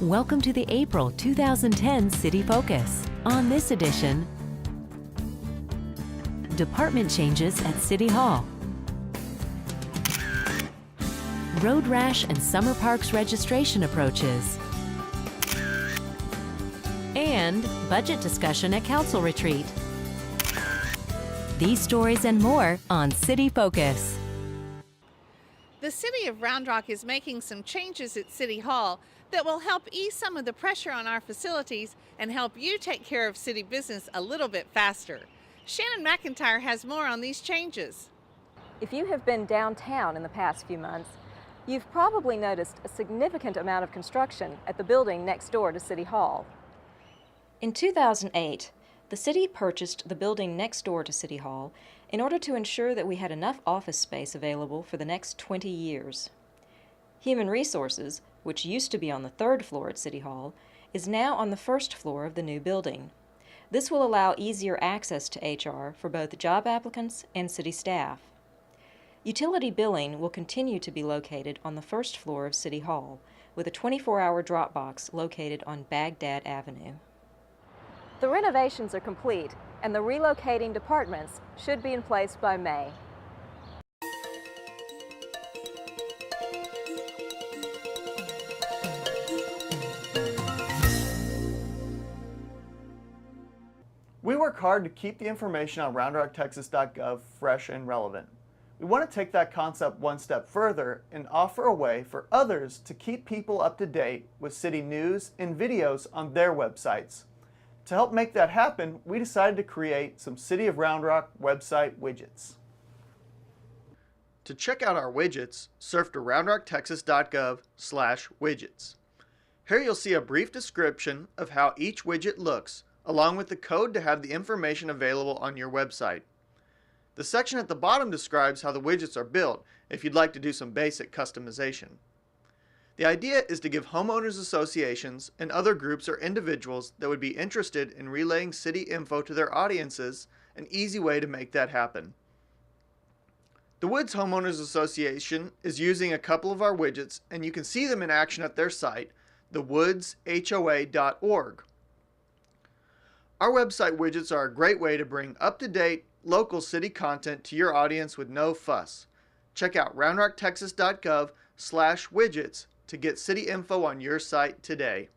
Welcome to the April 2010 City Focus. On this edition, department changes at City Hall, road rash and summer parks registration approaches, and budget discussion at council retreat. These stories and more on City Focus. The City of Round Rock is making some changes at City Hall that will help ease some of the pressure on our facilities and help you take care of city business a little bit faster. Shannon McIntyre has more on these changes. If you have been downtown in the past few months, you've probably noticed a significant amount of construction at the building next door to City Hall. In 2008, the city purchased the building next door to City Hall in order to ensure that we had enough office space available for the next 20 years. Human Resources, which used to be on the third floor at City Hall, is now on the first floor of the new building. This will allow easier access to HR for both job applicants and city staff. Utility billing will continue to be located on the first floor of City Hall, with a 24-hour drop box located on Baghdad Avenue. The renovations are complete, and the relocating departments should be in place by May. We work hard to keep the information on roundrocktexas.gov fresh and relevant. We want to take that concept one step further and offer a way for others to keep people up to date with city news and videos on their websites. To help make that happen, we decided to create some City of Round Rock website widgets. To check out our widgets, surf to roundrocktexas.gov/widgets. Here you'll see a brief description of how each widget looks, along with the code to have the information available on your website. The section at the bottom describes how the widgets are built if you'd like to do some basic customization. The idea is to give homeowners associations and other groups or individuals that would be interested in relaying city info to their audiences an easy way to make that happen. The Woods Homeowners Association is using a couple of our widgets, and you can see them in action at their site, thewoodshoa.org. Our website widgets are a great way to bring up-to-date local city content to your audience with no fuss. Check out roundrocktexas.gov/widgets to get city info on your site today.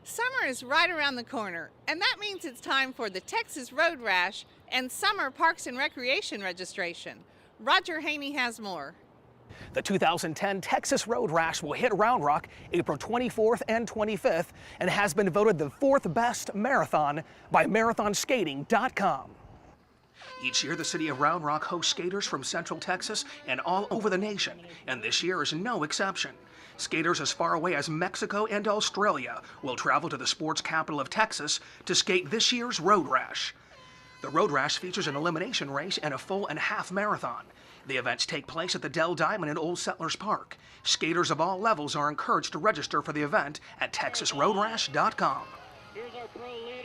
Summer is right around the corner, and that means it's time for the Texas Road Rash and Summer Parks and Recreation registration. Roger Haney has more. The 2010 Texas Road Rash will hit Round Rock April 24th and 25th and has been voted the 4th best marathon by marathonskating.com. Each year, the city of Round Rock hosts skaters from Central Texas and all over the nation, and this year is no exception. Skaters as far away as Mexico and Australia will travel to the sports capital of Texas to skate this year's Road Rash. The Road Rash features an elimination race and a full and half marathon. The events take place at the Dell Diamond in Old Settlers Park. Skaters of all levels are encouraged to register for the event at texasroadrash.com.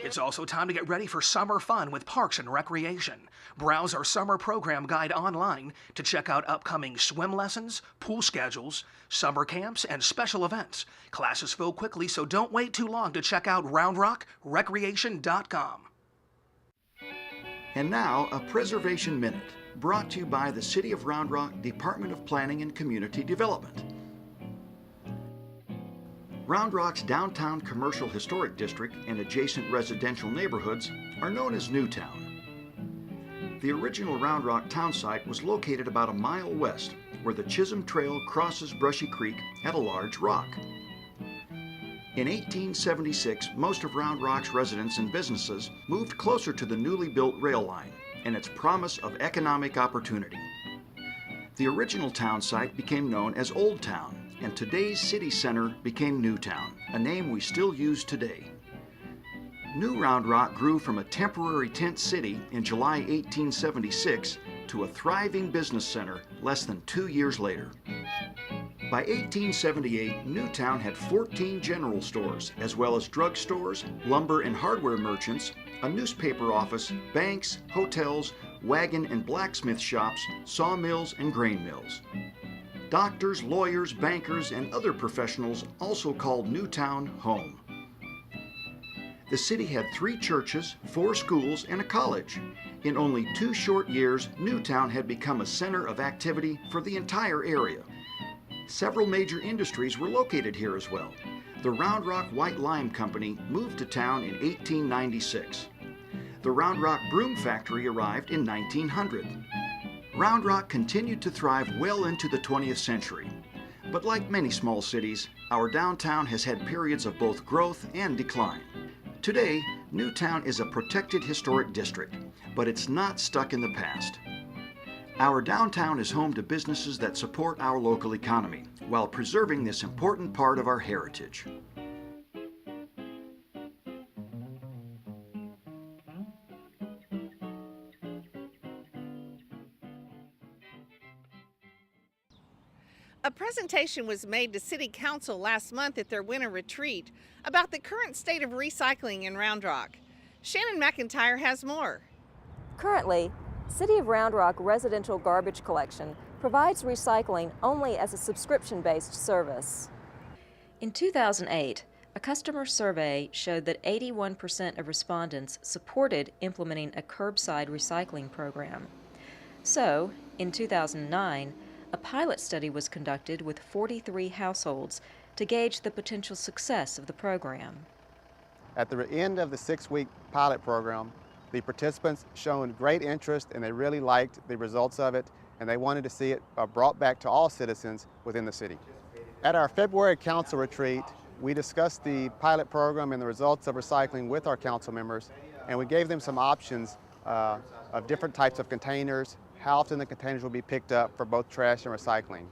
It's also time to get ready for summer fun with Parks and Recreation. Browse our summer program guide online to check out upcoming swim lessons, pool schedules, summer camps, and special events. Classes fill quickly, so don't wait too long to check out roundrockrecreation.com. And now, a Preservation Minute, brought to you by the City of Round Rock Department of Planning and Community Development. Round Rock's downtown commercial historic district and adjacent residential neighborhoods are known as Newtown. The original Round Rock town site was located about a mile west, where the Chisholm Trail crosses Brushy Creek at a large rock. In 1876, most of Round Rock's residents and businesses moved closer to the newly built rail line and its promise of economic opportunity. The original town site became known as Old Town, and today's city center became Newtown, a name we still use today. New Round Rock grew from a temporary tent city in July 1876 to a thriving business center less than 2 years later. By 1878, Newtown had 14 general stores, as well as drugstores, lumber and hardware merchants, a newspaper office, banks, hotels, wagon and blacksmith shops, sawmills, and grain mills. Doctors, lawyers, bankers, and other professionals also called Newtown home. The city had 3 churches, 4 schools, and a college. In only 2 short years, Newtown had become a center of activity for the entire area. Several major industries were located here as well. The Round Rock White Lime Company moved to town in 1896. The Round Rock Broom Factory arrived in 1900. Round Rock continued to thrive well into the 20th century. But like many small cities, our downtown has had periods of both growth and decline. Today, Newtown is a protected historic district, but it's not stuck in the past. Our downtown is home to businesses that support our local economy while preserving this important part of our heritage. A presentation was made to City Council last month at their winter retreat about the current state of recycling in Round Rock. Shannon McIntyre has more. Currently, City of Round Rock residential garbage collection provides recycling only as a subscription-based service. In 2008, a customer survey showed that 81% of respondents supported implementing a curbside recycling program. So, in 2009, a pilot study was conducted with 43 households to gauge the potential success of the program. At the end of the 6-week pilot program, the participants showed great interest and they really liked the results of it, and they wanted to see it brought back to all citizens within the city. At our February council retreat, we discussed the pilot program and the results of recycling with our council members, and we gave them some options of different types of containers, how often the containers will be picked up for both trash and recycling.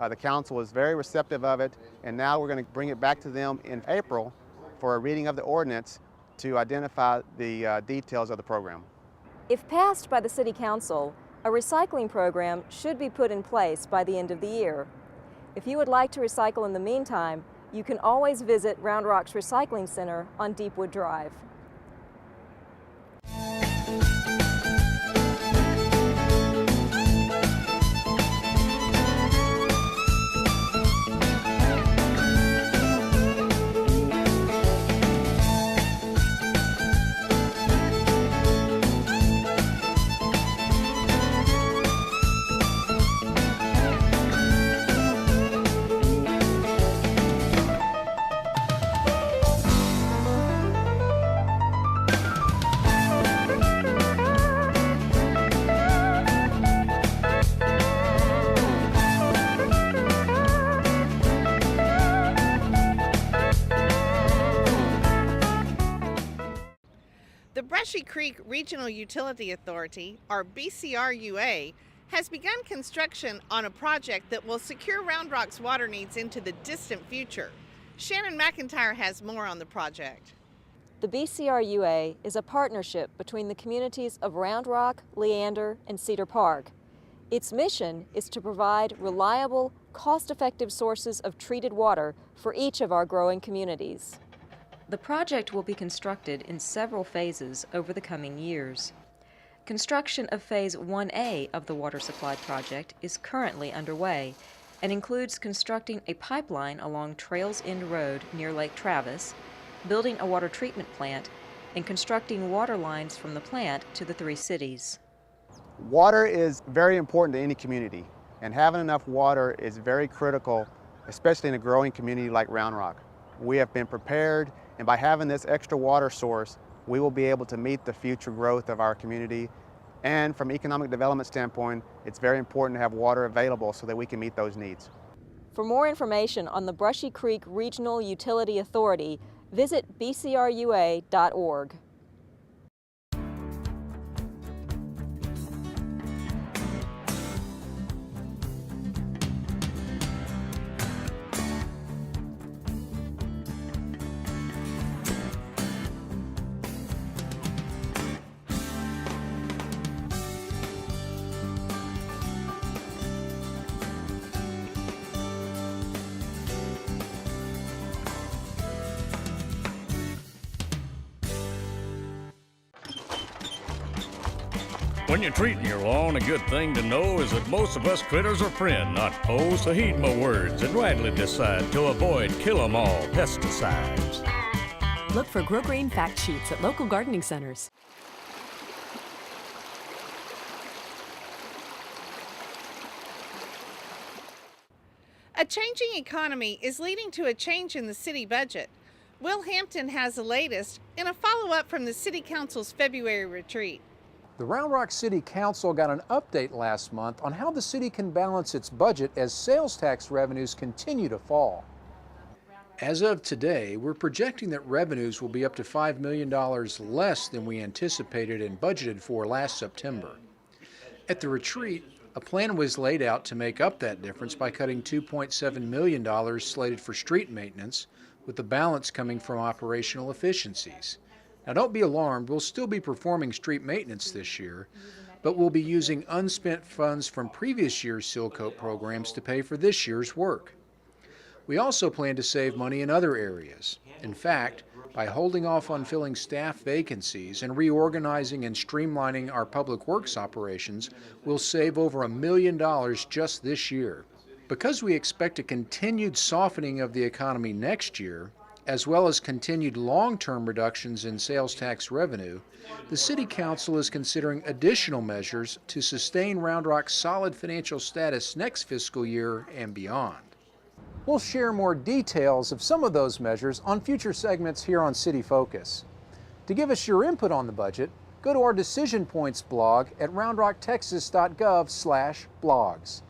The council was very receptive of it, and now we're going to bring it back to them in April for a reading of the ordinance to identify the details of the program. If passed by the City Council, a recycling program should be put in place by the end of the year. If you would like to recycle in the meantime, you can always visit Round Rock's Recycling Center on Deepwood Drive. The Brushy Creek Regional Utility Authority, or BCRUA, has begun construction on a project that will secure Round Rock's water needs into the distant future. Shannon McIntyre has more on the project. The BCRUA is a partnership between the communities of Round Rock, Leander, and Cedar Park. Its mission is to provide reliable, cost-effective sources of treated water for each of our growing communities. The project will be constructed in several phases over the coming years. Construction of Phase 1A of the water supply project is currently underway and includes constructing a pipeline along Trails End Road near Lake Travis, building a water treatment plant, and constructing water lines from the plant to the 3 cities. Water is very important to any community, and having enough water is very critical, especially in a growing community like Round Rock. We have been prepared, and by having this extra water source, we will be able to meet the future growth of our community. And from an economic development standpoint, it's very important to have water available so that we can meet those needs. For more information on the Brushy Creek Regional Utility Authority, visit bcrua.org. When you're treating your lawn, a good thing to know is that most of us critters are friend, not foes, so heed my words and rightly decide to avoid kill-em-all pesticides. Look for Grow Green fact sheets at local gardening centers. A changing economy is leading to a change in the city budget. Will Hampton has the latest in a follow-up from the City Council's February retreat. The Round Rock City Council got an update last month on how the city can balance its budget as sales tax revenues continue to fall. As of today, we're projecting that revenues will be up to $5 million less than we anticipated and budgeted for last September. At the retreat, a plan was laid out to make up that difference by cutting $2.7 million slated for street maintenance, with the balance coming from operational efficiencies. Now don't be alarmed, we'll still be performing street maintenance this year, but we'll be using unspent funds from previous year's seal coat programs to pay for this year's work. We also plan to save money in other areas. In fact, by holding off on filling staff vacancies and reorganizing and streamlining our public works operations, we'll save over $1 million just this year. Because we expect a continued softening of the economy next year, as well as continued long-term reductions in sales tax revenue, the City Council is considering additional measures to sustain Round Rock's solid financial status next fiscal year and beyond. We'll share more details of some of those measures on future segments here on City Focus. To give us your input on the budget, go to our Decision Points blog at roundrocktexas.gov/blogs.